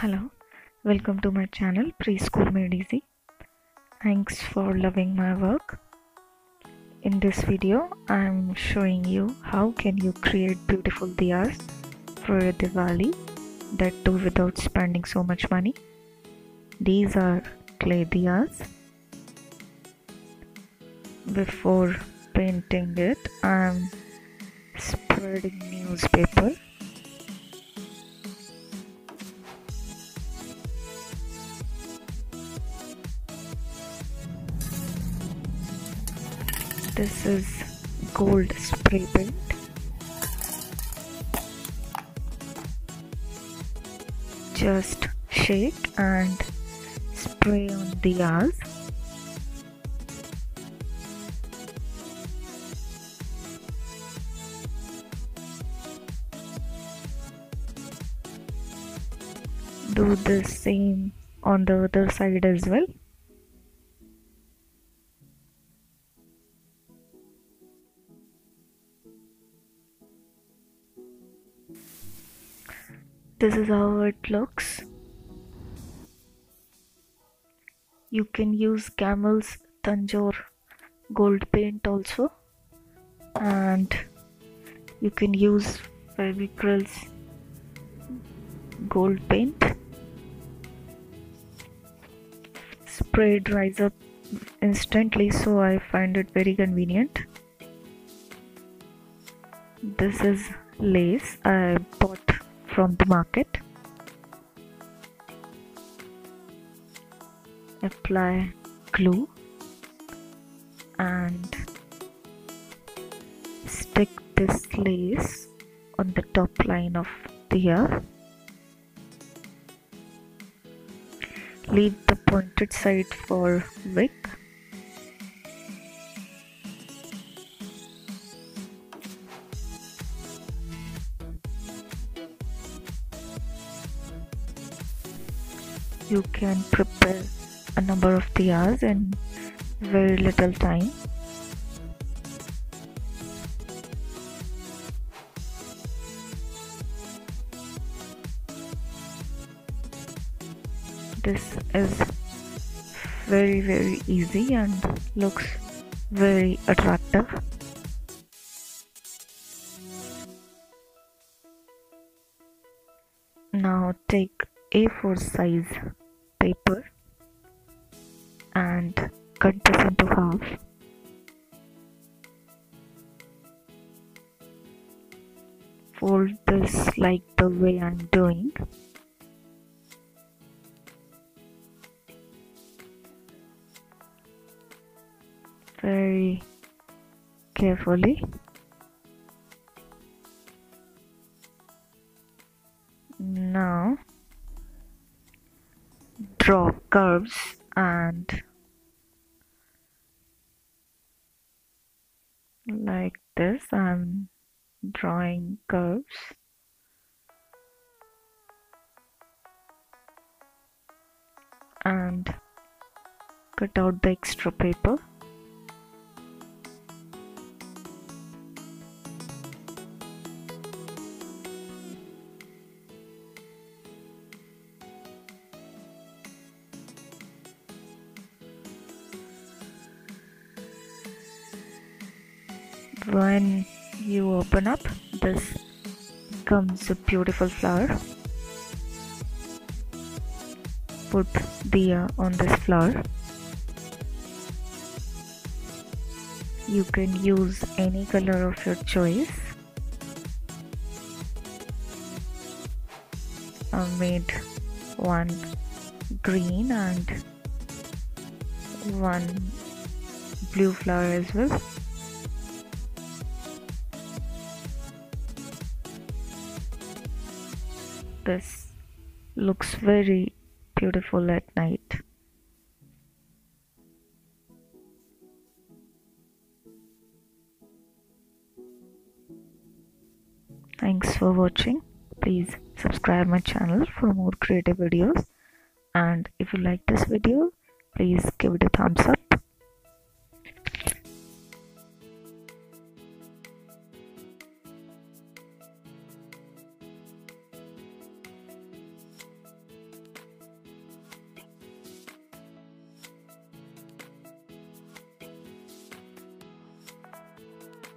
Hello, welcome to my channel Preschool Made Easy. Thanks for loving my work. In this video, I'm showing you how can you create beautiful diyas for a Diwali, that too without spending so much money. These are clay diyas. Before painting it, I'm spreading newspaper. This is gold spray paint. Just shake and spray on diyas. Do the same on the other side as well. This is how it looks. You can use Camel's Tanjore gold paint also, and you can use Fevicryl's gold paint. Spray dries up instantly, so I find it very convenient. This is lace I bought from the market. Apply glue and stick this lace on the top line of the ear. Leave the pointed side for wick. You can prepare a number of diyas in very little time. This is very easy and looks very attractive. Now take A4 size paper and cut this into half. Fold this like the way I'm doing. Very carefully. Now draw curves and like this I'm drawing curves. And cut out the extra paper. When you open up, this becomes a beautiful flower. Put diya on this flower. You can use any color of your choice. I made one green and one blue flower as well. This looks very beautiful at night. Thanks for watching. Please subscribe my channel for more creative videos, and if you like this video, please give it a thumbs up.